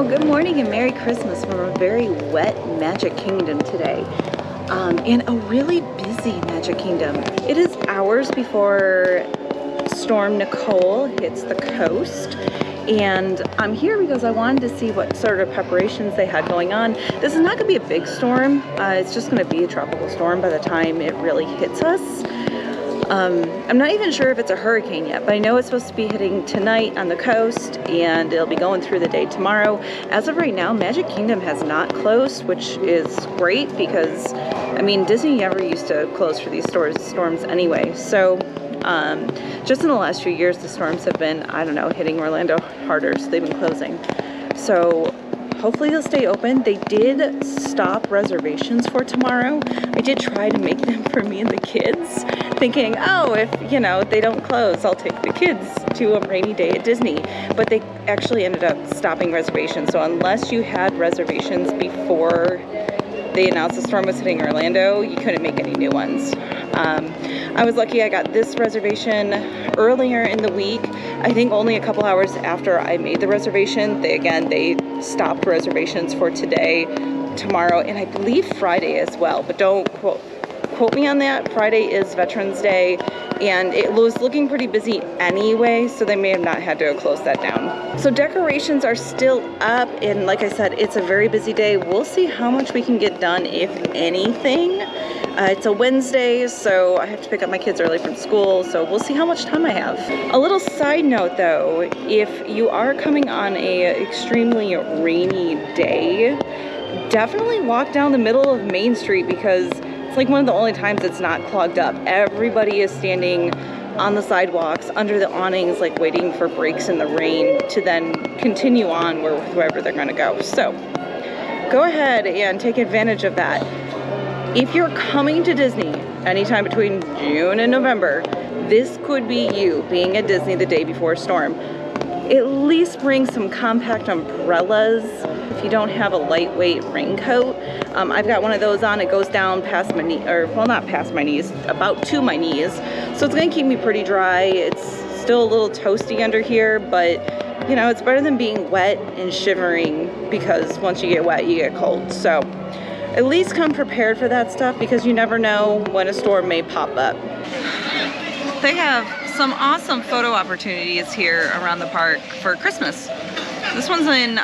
Well, good morning and Merry Christmas from a very wet Magic Kingdom today. And a really busy Magic Kingdom. It is hours before Storm Nicole hits the coast. And I'm here because I wanted to see what sort of preparations they had going on. This is not going to be a big storm. It's just going to be a tropical storm by the time it really hits us. I'm not even sure if it's a hurricane yet, but I know it's supposed to be hitting tonight on the coast and it'll be going through the day tomorrow. As of right now, Magic Kingdom has not closed, which is great because, I mean, Disney never used to close for these storms anyway. So, just in the last few years, the storms have been, I don't know, hitting Orlando harder, so they've been closing. So, hopefully they'll stay open. They did stop reservations for tomorrow. I did try to make them for me and the kids, thinking, oh, if, you know, they don't close, I'll take the kids to a rainy day at Disney. But they actually ended up stopping reservations. So unless you had reservations before they announced the storm was hitting Orlando, you couldn't make any new ones. I was lucky I got this reservation earlier in the week. I think only a couple hours after I made the reservation. They stopped reservations for today, tomorrow, and I believe Friday as well. But don't quote me on that. Friday is Veterans Day, and it was looking pretty busy anyway, so they may have not had to close that down. So decorations are still up, and like I said, it's a very busy day. We'll see how much we can get done, if anything. It's a Wednesday, so I have to pick up my kids early from school, so we'll see how much time I have. A little side note though, if you are coming on a extremely rainy day, definitely walk down the middle of Main Street because it's like one of the only times it's not clogged up. Everybody is standing on the sidewalks under the awnings, like waiting for breaks in the rain to then continue on wherever they're gonna go. So go ahead and take advantage of that. If you're coming to Disney anytime between June and November, this could be you being at Disney the day before a storm. At least bring some compact umbrellas if you don't have a lightweight raincoat. I've got one of those on. It goes down past my knee, or well, not past my knees, about to my knees. So it's gonna keep me pretty dry. It's still a little toasty under here, but you know, it's better than being wet and shivering because once you get wet, you get cold. So at least come prepared for that stuff because you never know when a storm may pop up. They have some awesome photo opportunities here around the park for Christmas. This one's in,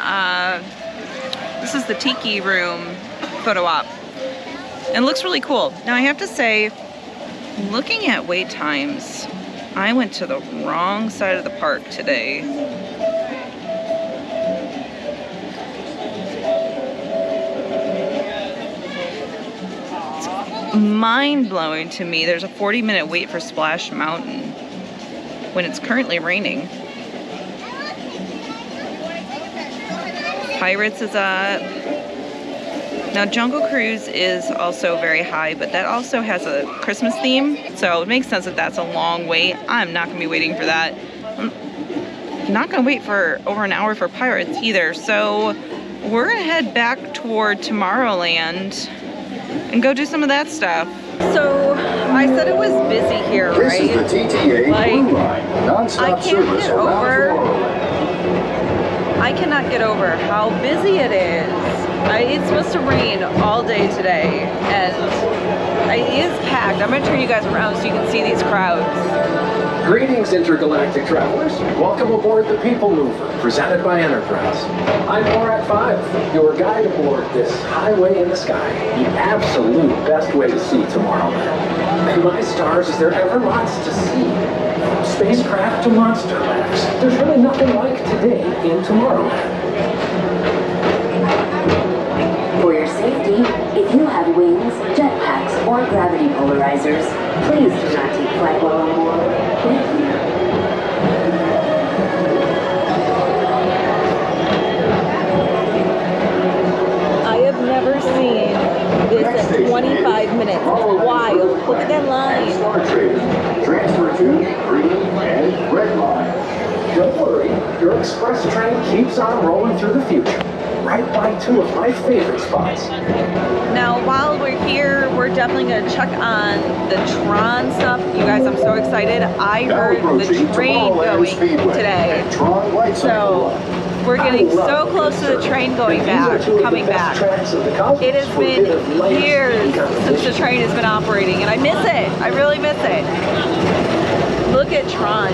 this is the Tiki Room photo op. And it looks really cool. Now I have to say, looking at wait times, I went to the wrong side of the park today. Mind-blowing to me. There's a 40-minute wait for Splash Mountain when it's currently raining. Pirates is up. Now Jungle Cruise is also very high, but that also has a Christmas theme, so it makes sense that that's a long wait. I'm not gonna be waiting for that. I'm not gonna wait for over an hour for Pirates either, so we're gonna head back toward Tomorrowland and go do some of that stuff. So I said it was busy here, right? This is the TTA like, I cannot get over how busy it is. It's supposed to rain all day today, and it is packed. I'm gonna turn you guys around so you can see these crowds. Greetings, intergalactic travelers. Welcome aboard the People Mover, presented by Enterprise. I'm Borat 5, your guide aboard this highway in the sky, the absolute best way to see Tomorrowland. And my stars, is there ever lots to see? From spacecraft to monster labs, there's really nothing like today in Tomorrowland. For your safety, if you have wings, jetpacks, or gravity polarizers, please do not take flight while on board. Thank you. I have never seen this at 25 minutes. It's wild. Look at that line. Star Trader, transfer to green and red line. Don't worry, your express train keeps on rolling through the future. Right by two of my favorite spots. Now, while we're here, we're definitely going to check on the Tron stuff. You guys, I'm so excited. I heard the train going today. So We're getting so close to the train coming back. It has been years since the train has been operating, and I miss it. I really miss it. Look at Tron.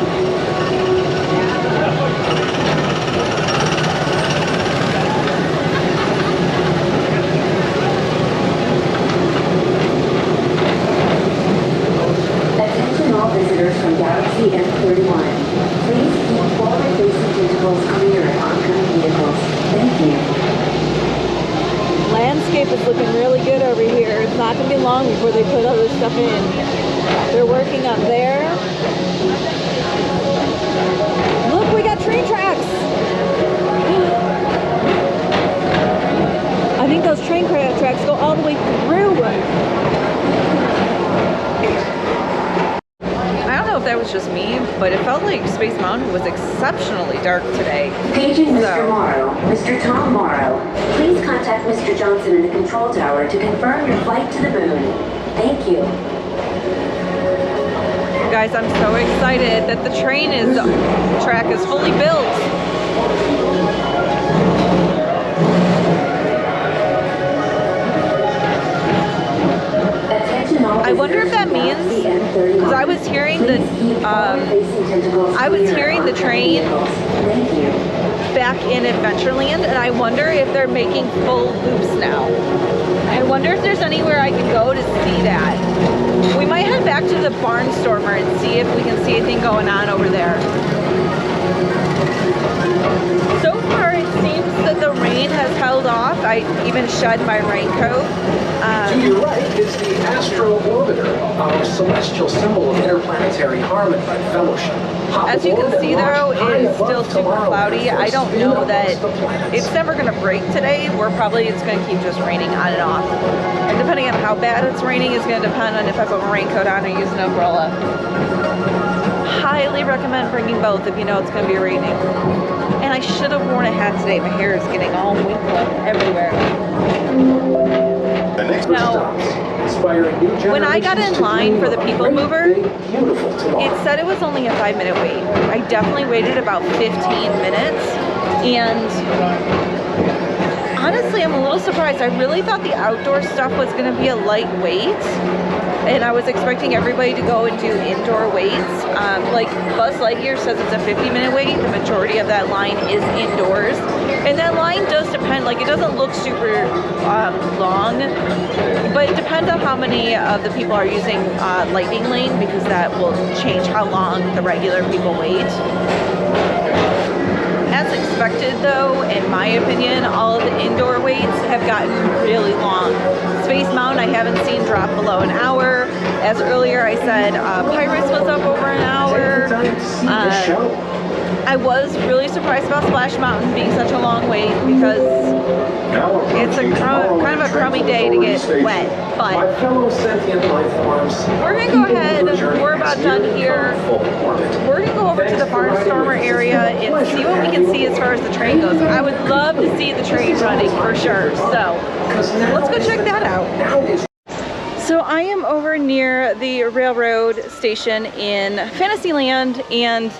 Attention all visitors from Galaxy M31. Please keep forward-facing tentacles clear of oncoming vehicles. Thank you. Landscape is looking really good over here. It's not going to be long before they put other stuff in. They're working up there. Look, we got train tracks. I think those train tracks go all the way through. I don't know if that was just me, but it felt like Space Mountain was exceptionally dark today. Paging Mr. Morrow, Mr. Tom Morrow. Please contact Mr. Johnson in the control tower to confirm your flight to the moon. Thank you. Guys, I'm so excited that the track is fully built. I wonder if that means, because I was hearing the train back in Adventureland, and I wonder if they're making full loops now. I wonder if there's anywhere I can go to see that. We might head back to the Barnstormer and see if we can see anything going on over there. So far, it seems that the rain has held off. I even shed my raincoat. To your right is the Astro Orbiter, our celestial symbol of interplanetary harmony and fellowship. As you can see though, it is still super cloudy. I don't know that it's never going to break today. It's going to keep just raining on and off. And depending on how bad it's raining is going to depend on if I put my raincoat on or use an umbrella. Highly recommend bringing both if you know it's going to be raining. And I should have worn a hat today. My hair is getting all winked everywhere. Now, when I got in line for the People Mover, it said it was only a 5-minute wait. I definitely waited about 15 minutes, and honestly, I'm a little surprised. I really thought the outdoor stuff was going to be a light wait, and I was expecting everybody to go and do indoor waits. Like Buzz Lightyear says it's a 50-minute wait. The majority of that line is indoors. And that line does depend, like it doesn't look super long, but it depends on how many of the people are using Lightning Lane, because that will change how long the regular people wait. As expected though, in my opinion, all of the indoor waits have gotten really long. Space Mountain I haven't seen drop below an hour. As earlier I said, Pirates was up over an hour. I was really surprised about Splash Mountain being such a long wait, because it's a kind of a crummy day to get wet. But we're going to go ahead, we're about done here. We're going to go over to the Barnstormer area and see what we can see as far as the train goes. I would love to see the train running for sure. So let's go check that out. So I am over near the railroad station in Fantasyland, and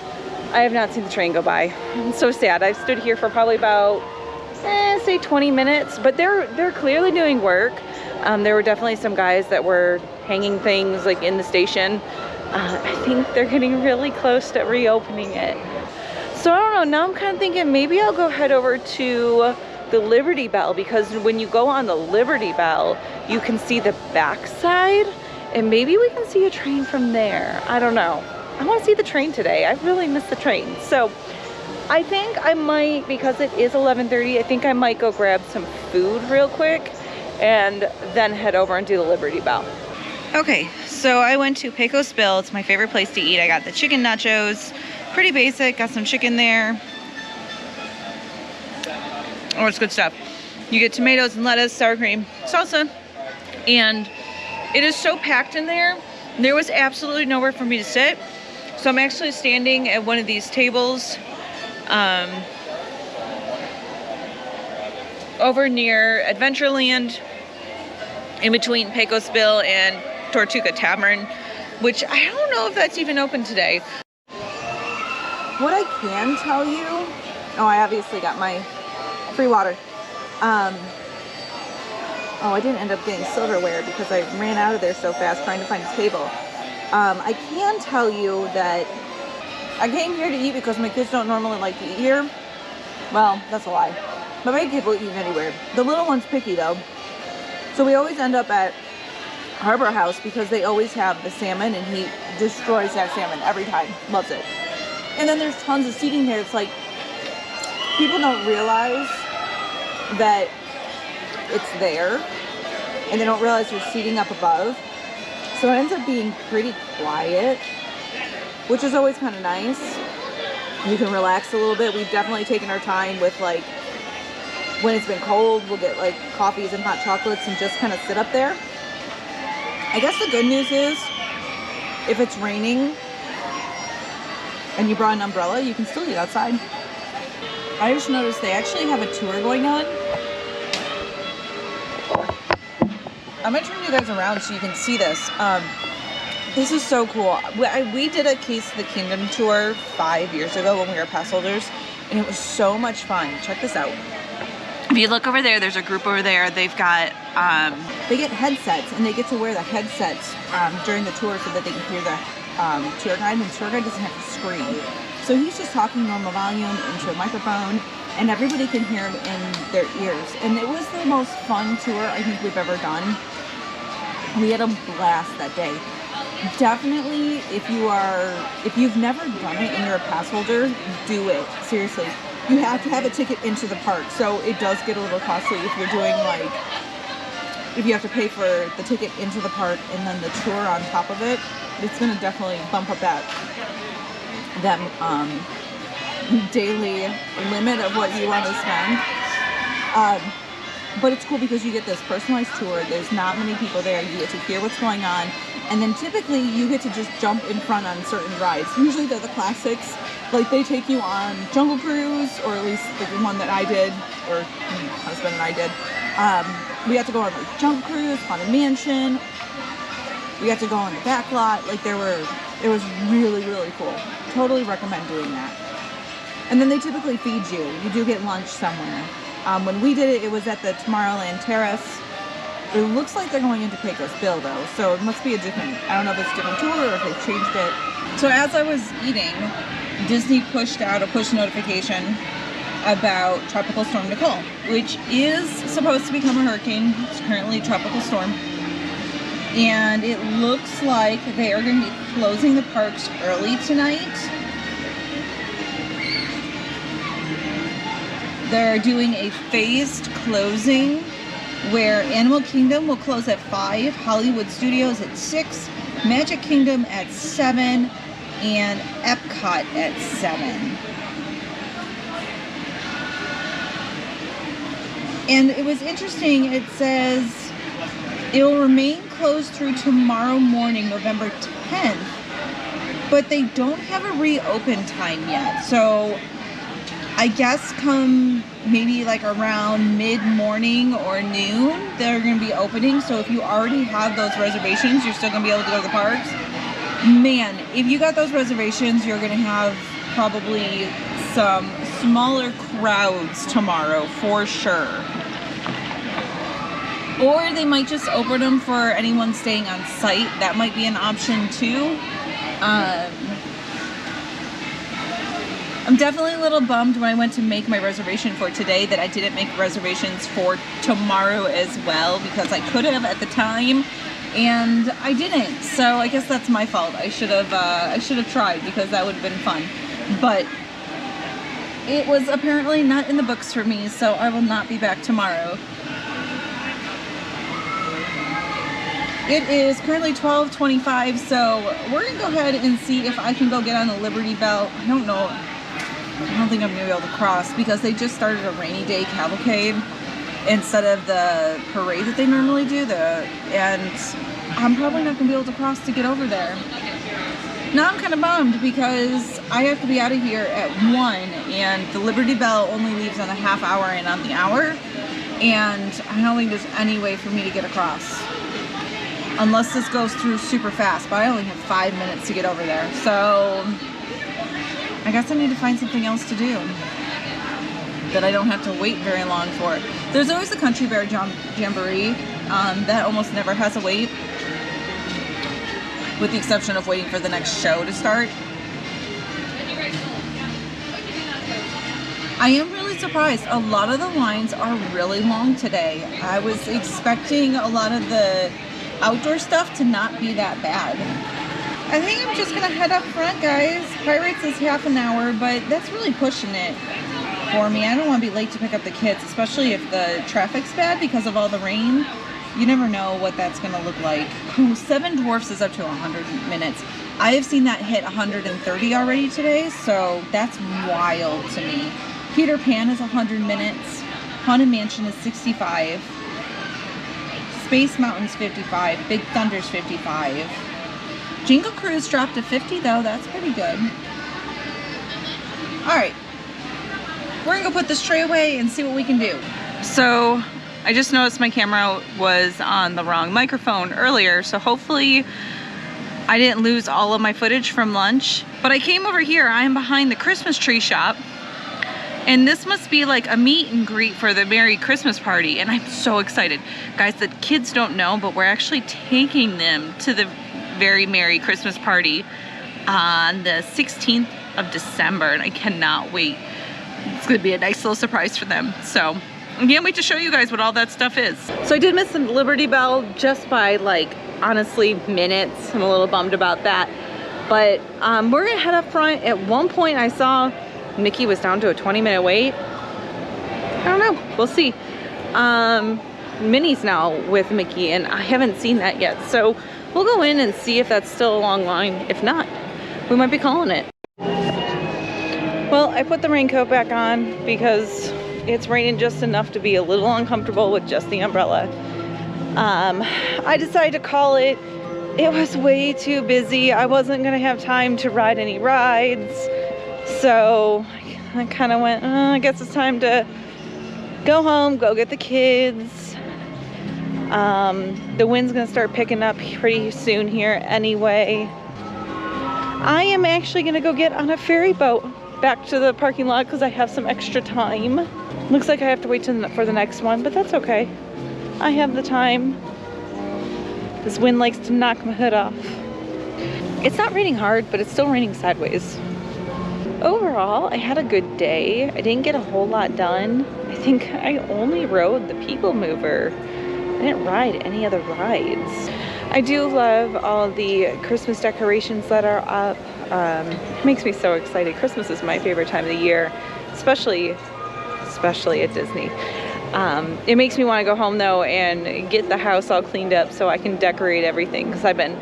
I have not seen the train go by. I'm so sad. I've stood here for probably about, say 20 minutes, but they're clearly doing work. There were definitely some guys that were hanging things like in the station. I think they're getting really close to reopening it. So I don't know, now I'm kind of thinking maybe I'll go head over to the Liberty Bell, because when you go on the Liberty Bell, you can see the backside, and maybe we can see a train from there. I don't know. I want to see the train today. I really miss the train. So I think I might, because it is 11:30, I think I might go grab some food real quick and then head over and do the Liberty Bell. Okay, so I went to Pecos Bill. It's my favorite place to eat. I got the chicken nachos, pretty basic, got some chicken there. Oh, it's good stuff. You get tomatoes and lettuce, sour cream, salsa, and it is so packed in there. There was absolutely nowhere for me to sit. So I'm actually standing at one of these tables over near Adventureland, in between Pecos Bill and Tortuga Tavern, which I don't know if that's even open today. What I can tell you Oh, I obviously got my free water. Oh, I didn't end up getting silverware because I ran out of there so fast trying to find a table. I can tell you that I came here to eat because my kids don't normally like to eat here. Well, that's a lie. But my kids will eat anywhere. The little one's picky though. So we always end up at Harbor House because they always have the salmon and he destroys that salmon every time. Loves it. And then there's tons of seating there. It's like people don't realize that it's there and they don't realize there's seating up above. So it ends up being pretty quiet, which is always kind of nice. You can relax a little bit. We've definitely taken our time with like when it's been cold, we'll get like coffees and hot chocolates and just kind of sit up there. I guess the good news is if it's raining and you brought an umbrella, you can still eat outside. I just noticed they actually have a tour going on. I'm gonna turn you guys around so you can see this. This is so cool. We did a Case of the Kingdom tour 5 years ago when we were pass holders, and it was so much fun. Check this out. If you look over there, there's a group over there. They've got, they get headsets, and they get to wear the headsets during the tour so that they can hear the tour guide, and the tour guide doesn't have to scream. So he's just talking normal volume into a microphone, and everybody can hear him in their ears. And it was the most fun tour I think we've ever done. We had a blast that day. Definitely, if you've never done it and you're a pass holder, do it. Seriously. You have to have a ticket into the park, so it does get a little costly if you're doing like, if you have to pay for the ticket into the park and then the tour on top of it, it's going to definitely bump up that daily limit of what you want to spend. But it's cool because you get this personalized tour. There's not many people there. You get to hear what's going on. And then typically you get to just jump in front on certain rides. Usually they're the classics. Like they take you on Jungle Cruise, or at least the one that I did, or my husband and I did. We got to go on like Jungle Cruise, Haunted Mansion. We got to go on the back lot. Like it was really, really cool. Totally recommend doing that. And then they typically feed you. You do get lunch somewhere. When we did it, it was at the Tomorrowland Terrace. It looks like they're going into Pecos Bill though, so it must be a different, I don't know if it's a different tour or if they've changed it. So as I was eating, Disney pushed out a push notification about Tropical Storm Nicole, which is supposed to become a hurricane. It's currently a tropical storm. And it looks like they are going to be closing the parks early tonight. They're doing a phased closing where Animal Kingdom will close at 5, Hollywood Studios at 6, Magic Kingdom at 7, and Epcot at 7. And it was interesting, it says it will remain closed through tomorrow morning, November 10th, but they don't have a reopen time yet. So I guess come maybe like around mid-morning or noon, they're going to be opening. So if you already have those reservations, you're still going to be able to go to the parks. Man, if you got those reservations, you're going to have probably some smaller crowds tomorrow for sure. Or they might just open them for anyone staying on site. That might be an option too. I'm definitely a little bummed when I went to make my reservation for today that I didn't make reservations for tomorrow as well, because I could have at the time and I didn't. So I guess that's my fault. I should have tried, because that would have been fun. But it was apparently not in the books for me, so I will not be back tomorrow. It is currently 12:25, so we're gonna go ahead and see if I can go get on the Liberty Bell. I don't think I'm gonna be able to cross because they just started a rainy day cavalcade instead of the parade that they normally do. And I'm probably not gonna be able to cross to get over there. Now I'm kind of bummed because I have to be out of here at 1, and the Liberty Bell only leaves on a half hour and on the hour, and I don't think there's any way for me to get across unless this goes through super fast. But I only have 5 minutes to get over there, so I guess I need to find something else to do. that I don't have to wait very long for. There's always the Country Bear Jamboree that almost never has a wait, with the exception of waiting for the next show to start. I am really surprised. A lot of the lines are really long today. I was expecting a lot of the outdoor stuff to not be that bad. I think I'm just gonna head up front, guys. Pirates is half an hour, but that's really pushing it for me. I don't want to be late to pick up the kids, especially if the traffic's bad because of all the rain. You never know what that's gonna look like. Ooh, Seven Dwarfs is up to 100 minutes. I have seen that hit 130 already today, so that's wild to me. Peter Pan is 100 minutes. Haunted Mansion is 65. Space Mountain's 55. Big Thunder's 55. Jingle Cruise dropped to 50 though. That's pretty good. Alright. We're gonna go put this tray away and see what we can do. So, I just noticed my camera was on the wrong microphone earlier, so hopefully I didn't lose all of my footage from lunch. But I came over here. I am behind the Christmas tree shop. And this must be like a meet and greet for the Merry Christmas party. And I'm so excited. Guys, the kids don't know, but we're actually taking them to the very Merry Christmas party on the 16th of December. And I cannot wait. It's gonna be a nice little surprise for them. So I can't wait to show you guys what all that stuff is. So I did miss the Liberty Bell just by like, honestly, minutes. I'm a little bummed about that. But we're gonna head up front. At one point I saw Mickey was down to a 20-minute wait. I don't know, we'll see. Minnie's now with Mickey and I haven't seen that yet. So we'll go in and see if that's still a long line. If not, we might be calling it. Well, I put the raincoat back on because it's raining just enough to be a little uncomfortable with just the umbrella. I decided to call it. It was way too busy. I wasn't gonna have time to ride any rides. So I kind of went, I guess it's time to go home, go get the kids. The wind's gonna start picking up pretty soon here anyway. I am actually gonna go get on a ferry boat back to the parking lot because I have some extra time. Looks like I have to wait for the next one, but that's okay. I have the time. This wind likes to knock my hood off. It's not raining hard, but it's still raining sideways. Overall, I had a good day. I didn't get a whole lot done. I think I only rode the People Mover. I didn't ride any other rides. I do love all the Christmas decorations that are up. It makes me so excited. Christmas is my favorite time of the year, especially at Disney. It makes me want to go home though and get the house all cleaned up so I can decorate everything, because I've been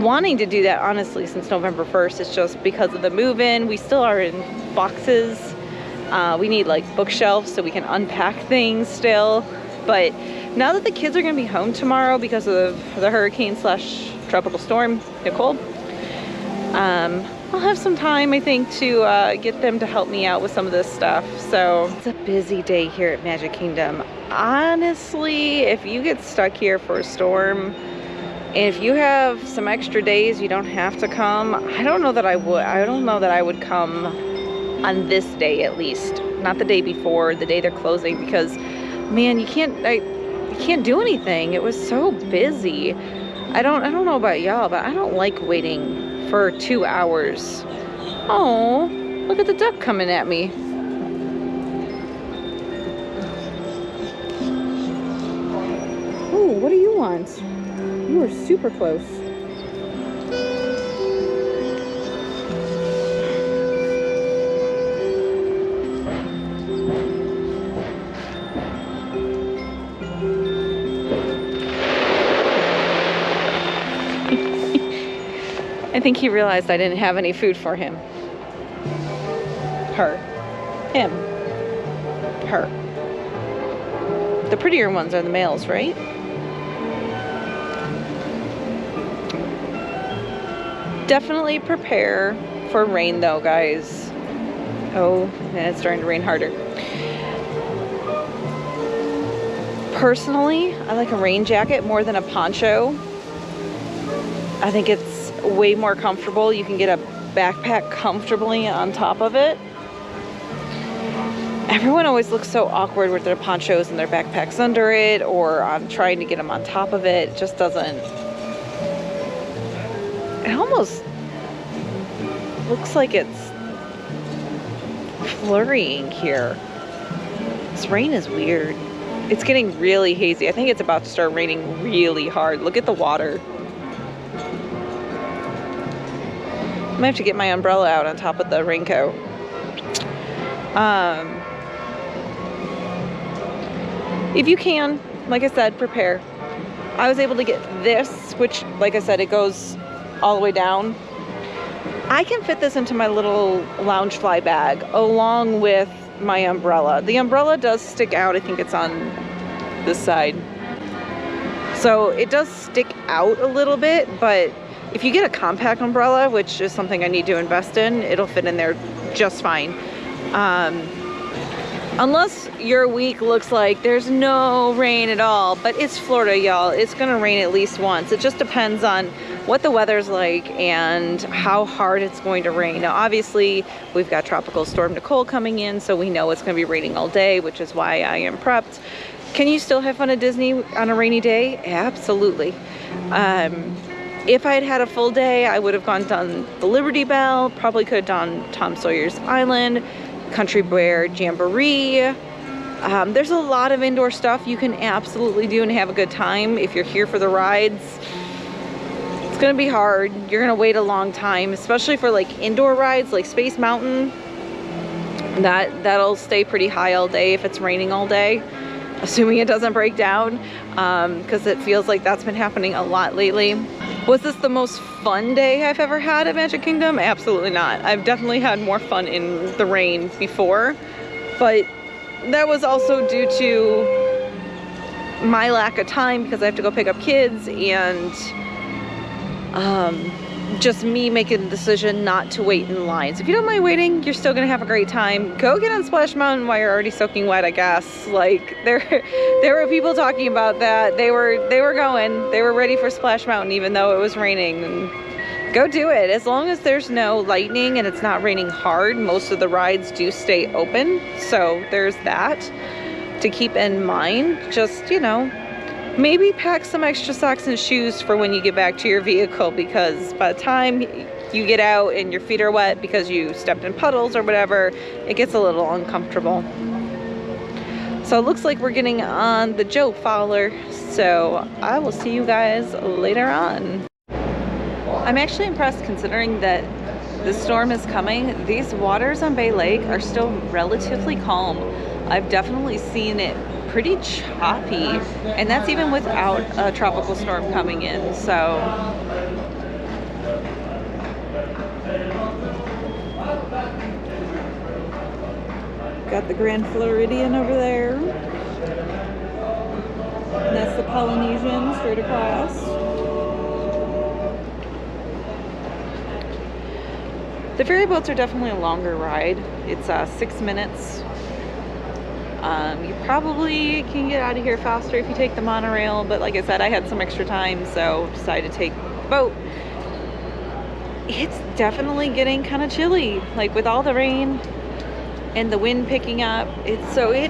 wanting to do that honestly since November 1st. It's just because of the move-in. We still are in boxes. We need like bookshelves so we can unpack things still. But now that the kids are going to be home tomorrow because of the hurricane/tropical storm Nicole, I'll have some time, I think, to get them to help me out with some of this stuff. So it's a busy day here at Magic Kingdom. Honestly, if you get stuck here for a storm, and if you have some extra days you don't have to come, I don't know that I would. I don't know that I would come on this day, at least. Not the day before, the day they're closing, because man, you can't do anything. It was so busy. I don't know about y'all, but I don't like waiting for 2 hours. Oh, look at the duck coming at me. Ooh, what do you want? You were super close. I think he realized I didn't have any food for him. Her. Him. Her. The prettier ones are the males, right? Definitely prepare for rain though, guys. Oh, and it's starting to rain harder. Personally, I like a rain jacket more than a poncho. I think it's way more comfortable. You can get a backpack comfortably on top of it. Everyone always looks so awkward with their ponchos and their backpacks under it, or on trying to get them on top of it. It just doesn't. It almost looks like it's flurrying here. This rain is weird. It's getting really hazy. I think it's about to start raining really hard. Look at the water. I might have to get my umbrella out on top of the raincoat. If you can, like I said, prepare. I was able to get this, which, like I said, it goes all the way down. I can fit this into my little lounge fly bag along with my umbrella. The umbrella does stick out. I think it's on this side. So it does stick out a little bit, but if you get a compact umbrella, which is something I need to invest in, it'll fit in there just fine. Unless your week looks like there's no rain at all, but it's Florida, y'all. It's gonna rain at least once. It just depends on what the weather's like and how hard it's going to rain. Now, obviously, we've got Tropical Storm Nicole coming in, so we know it's gonna be raining all day, which is why I am prepped. Can you still have fun at Disney on a rainy day? Absolutely. If I had had a full day, I would have done the Liberty Bell, probably could have done Tom Sawyer's Island, Country Bear Jamboree. There's a lot of indoor stuff you can absolutely do and have a good time if you're here for the rides. It's gonna be hard. You're gonna wait a long time, especially for like indoor rides like Space Mountain. That'll stay pretty high all day if it's raining all day, assuming it doesn't break down, because it feels like that's been happening a lot lately. Was this the most fun day I've ever had at Magic Kingdom? Absolutely not. I've definitely had more fun in the rain before, but that was also due to my lack of time because I have to go pick up kids, and just me making the decision not to wait in lines. If you don't mind waiting, you're still gonna have a great time. Go get on Splash Mountain while you're already soaking wet, I guess. Like there were people talking about that. They were ready for Splash Mountain even though it was raining. And go do it. As long as there's no lightning and it's not raining hard, most of the rides do stay open. So there's that to keep in mind. Just, you know, maybe pack some extra socks and shoes for when you get back to your vehicle, because by the time you get out and your feet are wet because you stepped in puddles or whatever, it gets a little uncomfortable. So it looks like we're getting on the Joe Fowler, so I will see you guys later on. I'm actually impressed considering that the storm is coming. These waters on Bay Lake are still relatively calm. I've definitely seen it pretty choppy, and that's even without a tropical storm coming in. So got the Grand Floridian over there, and that's the Polynesian straight across. The ferry boats are definitely a longer ride. It's 6 minutes. You probably can get out of here faster if you take the monorail, but like I said, I had some extra time, so decided to take the boat. It's definitely getting kind of chilly, like with all the rain and the wind picking up. It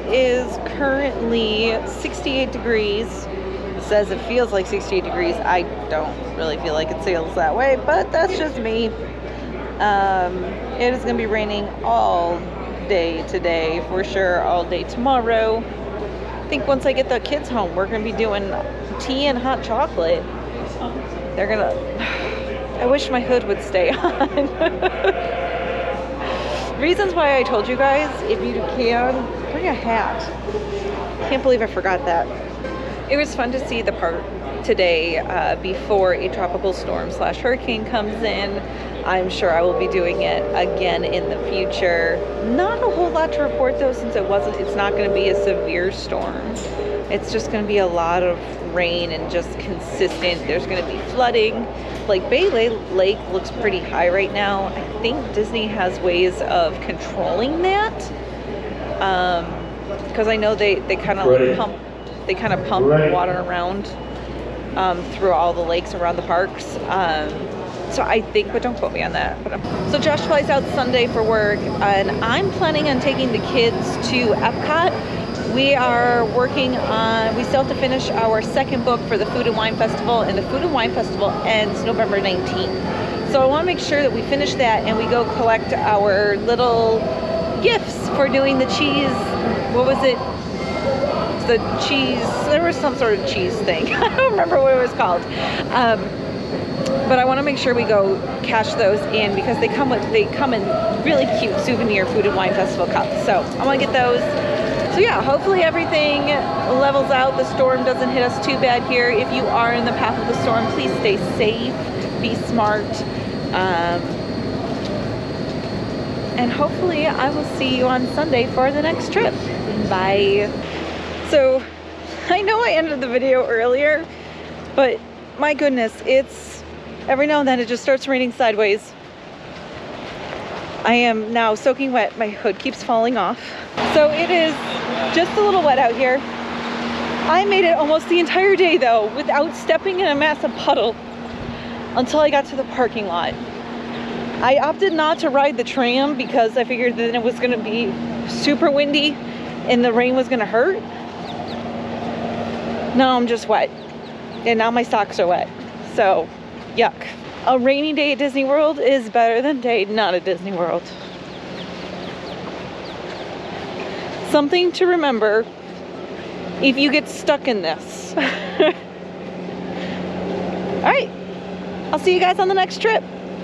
is currently 68 degrees. It says it feels like 68 degrees. I don't really feel like it feels that way, but that's just me. It is going to be raining all day today for sure, all day tomorrow. I think once I get the kids home, we're gonna be doing tea and hot chocolate. They're gonna I wish my hood would stay on. Reasons why I told you guys, if you can, bring a hat. Can't believe I forgot that. It was fun to see the park today before a tropical storm / hurricane comes in. I'm sure I will be doing it again in the future. Not a whole lot to report though, since it's not going to be a severe storm. It's just going to be a lot of rain and just consistent. There's going to be flooding. Like Bay Lake looks pretty high right now. I think Disney has ways of controlling that. Because I know they kind of pump water around through all the lakes around the parks. So I think, but don't quote me on that. So Josh flies out Sunday for work, and I'm planning on taking the kids to Epcot. We are working on, we still have to finish our second book for the Food and Wine Festival, and the Food and Wine Festival ends November 19th. So I want to make sure that we finish that and we go collect our little gifts for doing the cheese, what was it? The cheese, there was some sort of cheese thing. I don't remember what it was called. But I want to make sure we go cash those in because they come in really cute souvenir Food and Wine Festival cups. So I want to get those. So yeah, hopefully everything levels out. The storm doesn't hit us too bad here. If you are in the path of the storm, please stay safe, be smart. And hopefully I will see you on Sunday for the next trip. Bye. So I know I ended the video earlier, but my goodness, it's every now and then it just starts raining sideways. I am now soaking wet. My hood keeps falling off. So it is just a little wet out here. I made it almost the entire day though without stepping in a massive puddle until I got to the parking lot. I opted not to ride the tram because I figured that it was going to be super windy and the rain was going to hurt. Now I'm just wet. And now my socks are wet. So, yuck. A rainy day at Disney World is better than a day not at Disney World. Something to remember if you get stuck in this. All right. I'll see you guys on the next trip.